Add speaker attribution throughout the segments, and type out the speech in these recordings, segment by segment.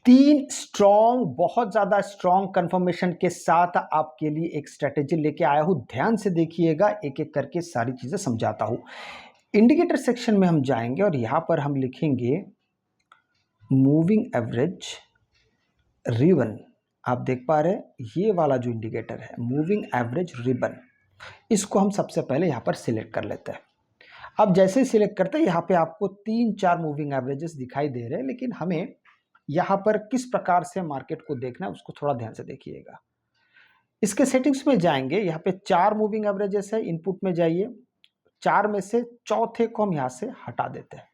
Speaker 1: तीन स्ट्रॉन्ग, बहुत ज्यादा स्ट्रॉन्ग कंफर्मेशन के साथ आपके लिए एक स्ट्रेटेजी लेके आया हूं। ध्यान से देखिएगा, एक एक करके सारी चीजें समझाता हूं। इंडिकेटर सेक्शन में हम जाएंगे और यहां पर हम लिखेंगे मूविंग एवरेज रिबन। आप देख पा रहे हैं ये वाला जो इंडिकेटर है मूविंग एवरेज रिबन, इसको हम सबसे पहले यहां पर सिलेक्ट कर लेते हैं। अब जैसे ही सिलेक्ट करते हैं, यहाँ पे आपको 3-4 मूविंग एवरेजेस दिखाई दे रहे हैं, लेकिन हमें यहाँ पर किस प्रकार से मार्केट को देखना है उसको थोड़ा ध्यान से देखिएगा। इसके सेटिंग्स में जाएंगे, यहाँ पे 4 मूविंग एवरेजेस है, इनपुट में जाइए। 4 में से चौथे को हम यहाँ से हटा देते हैं,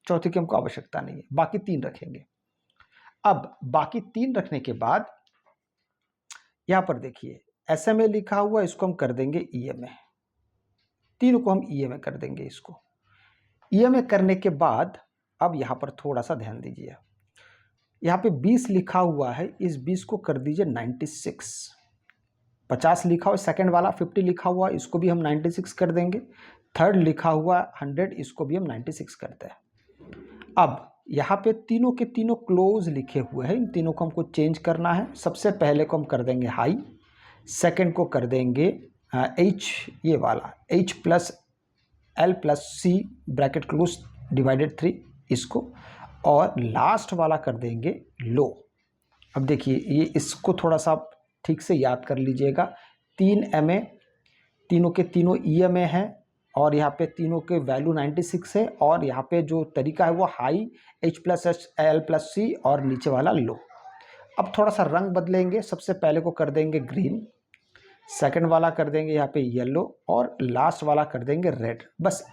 Speaker 1: चौथे की हमको आवश्यकता नहीं है, बाकी 3 रखेंगे। अब बाकी 3 रखने के बाद यहाँ पर देखिए SMA लिखा हुआ, इसको हम कर देंगे EMA। तीनों को हम EMA कर देंगे। इसको EMA करने के बाद अब यहाँ पर थोड़ा सा ध्यान दीजिए, यहाँ पे 20 लिखा हुआ है, इस 20 को कर दीजिए 96। 50 लिखा हुआ सेकंड वाला, 50 लिखा हुआ इसको भी हम 96 कर देंगे। थर्ड लिखा हुआ 100, इसको भी हम 96 करते हैं। अब यहाँ पे तीनों के तीनों क्लोज लिखे हुए हैं, इन तीनों को हमको चेंज करना है। सबसे पहले को हम कर देंगे हाई, सेकंड को कर देंगे H, ये वाला H plus L plus C bracket close divided 3 इसको, और लास्ट वाला कर देंगे लो। अब देखिए ये इसको थोड़ा सा आप ठीक से याद कर लीजिएगा। 3 MA, तीनों के तीनों EMA है, और यहाँ पे तीनों के वैल्यू 96 है, और यहाँ पे जो तरीका है वो high H plus L plus C और नीचे वाला लो। अब थोड़ा सा रंग बदलेंगे, सबसे पहले को कर देंगे ग्रीन, सेकंड वाला कर देंगे यहाँ पे येलो, और लास्ट वाला कर देंगे रेड। बस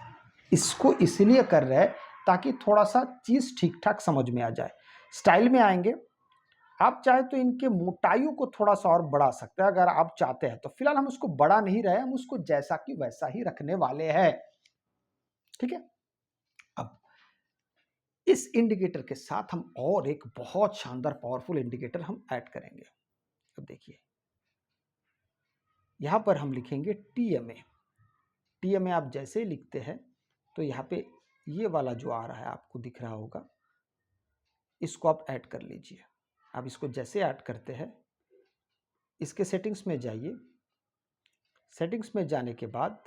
Speaker 1: इसको इसलिए कर रहे हैं ताकि थोड़ा सा चीज़ ठीक ठाक समझ में आ जाए। स्टाइल में आएंगे, आप चाहे तो इनके मोटाइयों को थोड़ा सा और बढ़ा सकते हैं अगर आप चाहते हैं तो। फिलहाल हम उसको बढ़ा नहीं रहे, हम उसको जैसा कि वैसा ही रखने वाले हैं, ठीक है। अब इस इंडिकेटर के साथ हम और एक बहुत शानदार पावरफुल इंडिकेटर हम ऐड करेंगे। अब देखिए यहां पर हम लिखेंगे TMA। TMA आप जैसे ही लिखते हैं तो यहाँ पे ये वाला जो आ रहा है आपको दिख रहा होगा, इसको आप ऐड कर लीजिए। आप इसको जैसे ऐड करते हैं, इसके सेटिंग्स में जाइए। सेटिंग्स में जाने के बाद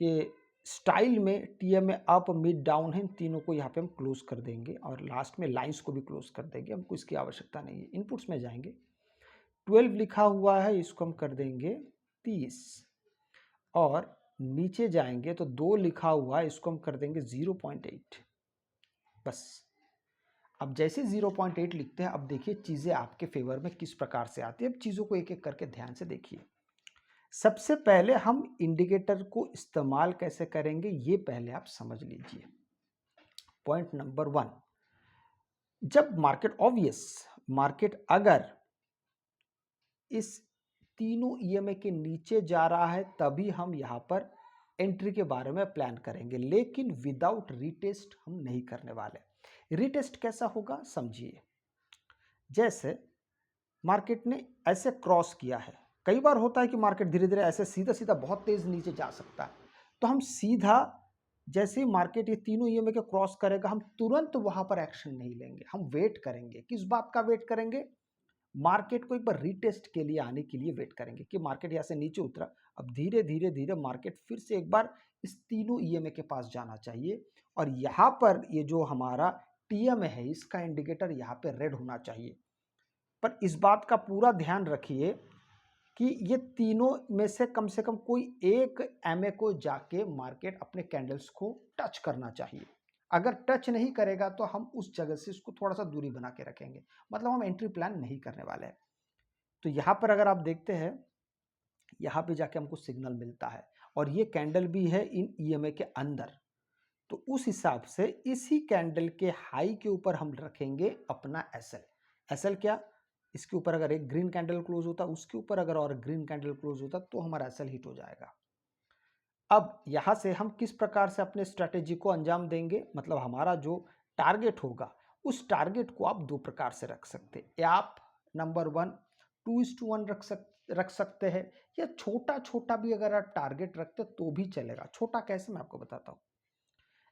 Speaker 1: ये स्टाइल में TMA अप मिड डाउन है, तीनों को यहाँ पे हम क्लोज कर देंगे, और लास्ट में लाइंस को भी क्लोज कर देंगे, हमको इसकी आवश्यकता नहीं है। इनपुट्स में जाएंगे, 12 लिखा हुआ है, इसको हम कर देंगे 30, और नीचे जाएंगे तो 2 लिखा हुआ है, इसको हम कर देंगे 0.8। बस अब जैसे 0.8 लिखते हैं, अब देखिए चीज़ें आपके फेवर में किस प्रकार से आती है। अब चीज़ों को एक एक करके ध्यान से देखिए। सबसे पहले हम इंडिकेटर को इस्तेमाल कैसे करेंगे ये पहले आप समझ लीजिए। पॉइंट नंबर 1, जब मार्केट अगर इस तीनों EMA के नीचे जा रहा है तभी हम यहां पर एंट्री के बारे में प्लान करेंगे, लेकिन विदाउट रीटेस्ट हम नहीं करने वाले। रीटेस्ट कैसा होगा समझिए। जैसे मार्केट ने ऐसे क्रॉस किया है, कई बार होता है कि मार्केट धीरे धीरे ऐसे सीधा सीधा बहुत तेज नीचे जा सकता है, तो हम सीधा जैसे ही मार्केट ये तीनों EMA के क्रॉस करेगा हम तुरंत वहां पर एक्शन नहीं लेंगे, हम वेट करेंगे। किस बात का वेट करेंगे? मार्केट को एक बार रीटेस्ट के लिए आने के लिए वेट करेंगे कि मार्केट यहाँ से नीचे उतरा, अब धीरे धीरे धीरे मार्केट फिर से एक बार इस तीनों EMA के पास जाना चाहिए, और यहाँ पर ये जो हमारा TMA है इसका इंडिकेटर यहाँ पे रेड होना चाहिए। पर इस बात का पूरा ध्यान रखिए कि ये तीनों में से कम कोई एक MA को जाके मार्केट अपने कैंडल्स को टच करना चाहिए। अगर टच नहीं करेगा तो हम उस जगह से इसको थोड़ा सा दूरी बना के रखेंगे, मतलब हम एंट्री प्लान नहीं करने वाले हैं। तो यहाँ पर अगर आप देखते हैं, यहाँ पे जाके हमको सिग्नल मिलता है, और ये कैंडल भी है इन EMA के अंदर, तो उस हिसाब से इसी कैंडल के हाई के ऊपर हम रखेंगे अपना SL क्या, इसके ऊपर अगर एक ग्रीन कैंडल क्लोज होता, उसके ऊपर अगर और ग्रीन कैंडल क्लोज होता तो हमारा SL हिट हो जाएगा। अब यहां से हम किस प्रकार से अपने स्ट्रैटेजी को अंजाम देंगे, मतलब हमारा जो टारगेट होगा उस टारगेट को आप 2 प्रकार से रख सकते हैं। आप नंबर 1 2:1 रख सकते हैं, या छोटा छोटा भी अगर आप टारगेट रखते तो भी चलेगा। छोटा कैसे, मैं आपको बताता हूं।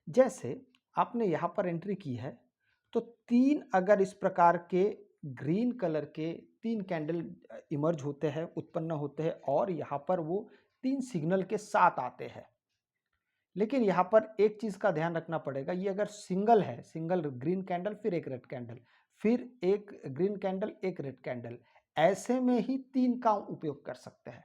Speaker 1: जैसे आपने यहां पर एंट्री की है तो 3 अगर इस प्रकार के ग्रीन कलर के 3 कैंडल इमर्ज होते हैं, उत्पन्न होते हैं और यहाँ पर वो 3 सिग्नल के साथ आते हैं। लेकिन यहाँ पर एक चीज़ का ध्यान रखना पड़ेगा, ये अगर सिंगल है, सिंगल ग्रीन कैंडल फिर एक रेड कैंडल, फिर एक ग्रीन कैंडल एक रेड कैंडल, ऐसे में ही 3 का उपयोग कर सकते हैं।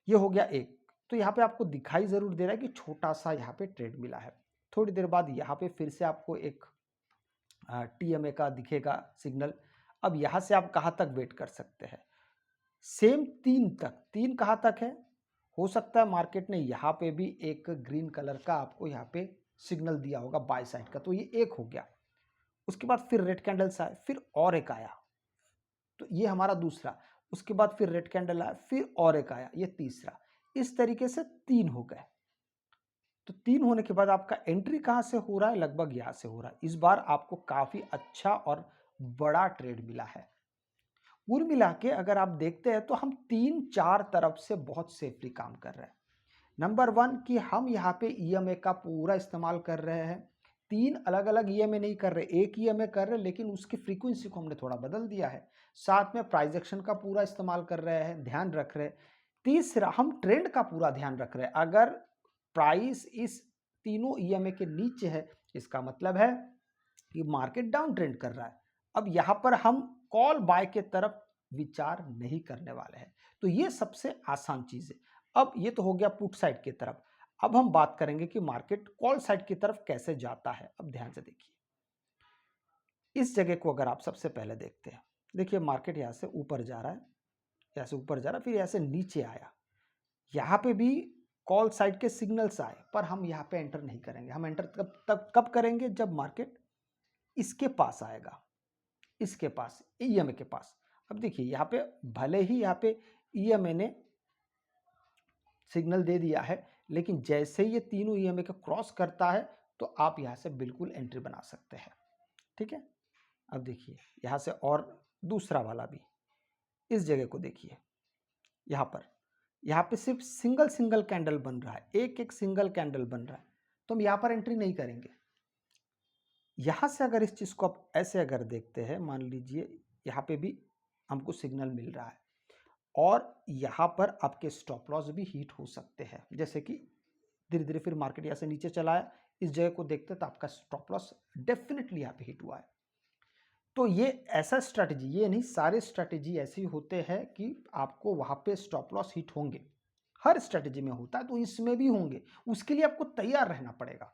Speaker 1: ये हो गया एक। तो यहाँ पे आपको दिखाई ज़रूर दे रहा है कि छोटा सा यहाँ पे ट्रेड मिला है। थोड़ी देर बाद यहाँ पे फिर से आपको एक टीएमए का दिखेगा सिग्नल। अब यहाँ से आप कहाँ तक वेट कर सकते हैं? सेम 3 तक। 3 कहाँ तक है? हो सकता है मार्केट ने यहाँ पे भी एक ग्रीन कलर का आपको यहाँ पे सिग्नल दिया होगा बाय साइड का, तो ये एक हो गया। उसके बाद फिर रेड कैंडल्स आए, फिर और एक आया, तो ये हमारा दूसरा। उसके बाद फिर रेड कैंडल आया, फिर और एक आया, ये तीसरा। इस तरीके से 3 हो गए। तो 3 होने के बाद आपका एंट्री कहाँ से हो रहा है? लगभग यहाँ से हो रहा है। इस बार आपको काफ़ी अच्छा और बड़ा ट्रेड मिला है। कुल मिला के अगर आप देखते हैं तो हम 3-4 तरफ से बहुत सेफली काम कर रहे हैं। नंबर 1 कि हम यहाँ पे ईएमए का पूरा इस्तेमाल कर रहे हैं। 3 अलग-अलग ईएमए नहीं कर रहे, एक ईएमए कर रहे हैं, लेकिन उसकी फ्रीक्वेंसी को हमने थोड़ा बदल दिया है। साथ में प्राइस एक्शन का पूरा इस्तेमाल कर रहे हैं, ध्यान रख रहे हैं। तीसरा, हम ट्रेंड का पूरा ध्यान रख रहे हैं। अगर प्राइस इस तीनों ईएमए के नीचे है, इसका मतलब है कि मार्केट डाउन ट्रेंड कर रहा है। अब यहाँ पर हम कॉल बाय के तरफ विचार नहीं करने वाले हैं। तो ये सबसे आसान चीज है। अब ये तो हो गया पुट साइड की तरफ। अब हम बात करेंगे कि मार्केट कॉल साइड की तरफ कैसे जाता है। अब ध्यान से देखिए, इस जगह को अगर आप सबसे पहले देखते हैं, देखिए मार्केट यहाँ से ऊपर जा रहा है, यहाँ से ऊपर जा रहा है, फिर यहाँ से नीचे आया। यहाँ पे भी कॉल साइड के सिग्नल्स आए, पर हम यहाँ पे एंटर नहीं करेंगे। हम एंटर कब करेंगे? जब मार्केट इसके पास आएगा, इसके पास, ईएमए के पास। अब देखिए यहाँ पे भले ही यहाँ पे ईएमए ने सिग्नल दे दिया है, लेकिन जैसे ही ये तीनों ईएमए को क्रॉस करता है तो आप यहाँ से बिल्कुल एंट्री बना सकते हैं। ठीक है, अब देखिए यहाँ से और दूसरा वाला भी, इस जगह को देखिए, यहाँ पे सिर्फ सिंगल सिंगल कैंडल बन रहा है, एक एक सिंगल कैंडल बन रहा है, तो हम यहाँ पर एंट्री नहीं करेंगे। यहाँ से अगर इस चीज़ को आप ऐसे अगर देखते हैं, मान लीजिए यहाँ पे भी हमको सिग्नल मिल रहा है और यहाँ पर आपके स्टॉप लॉस भी हिट हो सकते हैं। जैसे कि धीरे धीरे फिर मार्केट यहाँ से नीचे चला है, इस जगह को देखते तो आपका स्टॉप लॉस डेफिनेटली यहाँ पे हिट हुआ है। तो ये ऐसा स्ट्रैटेजी, ये नहीं, सारे स्ट्रैटेजी ऐसे ही होते हैं कि आपको वहाँ पे स्टॉप लॉस हिट होंगे। हर स्ट्रैटेजी में होता है, तो इसमें भी होंगे। उसके लिए आपको तैयार रहना पड़ेगा।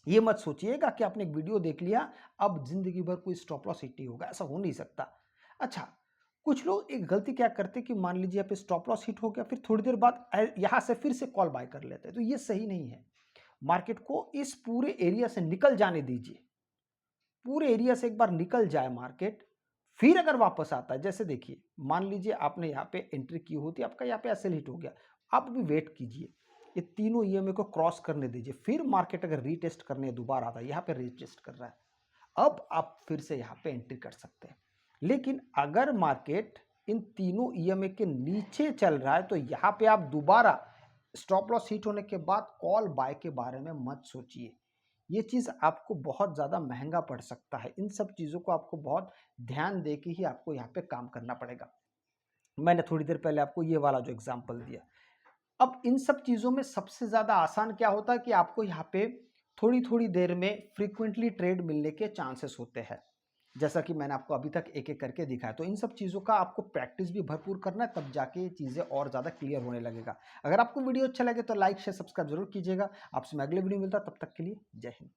Speaker 1: ये मत सोचिएगा कि आपने एक वीडियो देख लिया अब जिंदगी भर कोई स्टॉप लॉस हिट ही होगा, ऐसा हो नहीं सकता। अच्छा, कुछ लोग एक गलती क्या करते कि मान लीजिए यहाँ पे स्टॉप लॉस हिट हो गया, फिर थोड़ी देर बाद यहाँ से फिर से कॉल बाय कर लेते हैं, तो ये सही नहीं है। मार्केट को इस पूरे एरिया से निकल जाने दीजिए। पूरे एरिया से एक बार निकल जाए मार्केट, फिर अगर वापस आता है, जैसे देखिए मान लीजिए आपने यहाँ पे एंट्री की होती, आपका यहाँ पे एसएल हिट हो गया, आप भी वेट कीजिए, ये तीनों ईएमए को क्रॉस करने दीजिए, फिर मार्केट अगर रीटेस्ट करने दोबारा आता है, यहाँ पे रीटेस्ट कर रहा है, अब आप फिर से यहाँ पे एंट्री कर सकते हैं। लेकिन अगर मार्केट इन तीनों ईएमए के नीचे चल रहा है, तो यहाँ पे आप दोबारा स्टॉप लॉस हिट होने के बाद कॉल बाय के बारे में मत सोचिए। ये चीज़ आपको बहुत ज़्यादा महंगा पड़ सकता है। इन सब चीज़ों को आपको बहुत ध्यान दे के ही आपको यहाँ पे काम करना पड़ेगा। मैंने थोड़ी देर पहले आपको ये वाला जो एग्जांपल दिया। अब इन सब चीज़ों में सबसे ज़्यादा आसान क्या होता है कि आपको यहाँ पे थोड़ी थोड़ी देर में फ्रीक्वेंटली ट्रेड मिलने के चांसेस होते हैं, जैसा कि मैंने आपको अभी तक एक एक करके दिखाया। तो इन सब चीज़ों का आपको प्रैक्टिस भी भरपूर करना है, तब जाके ये चीज़ें और ज़्यादा क्लियर होने लगेगा। अगर आपको वीडियो अच्छा लगे तो लाइक शेयर सब्सक्राइब जरूर कीजिएगा। आपसे मैं अगले वीडियो मिलता, तब तक के लिए जय हिंद।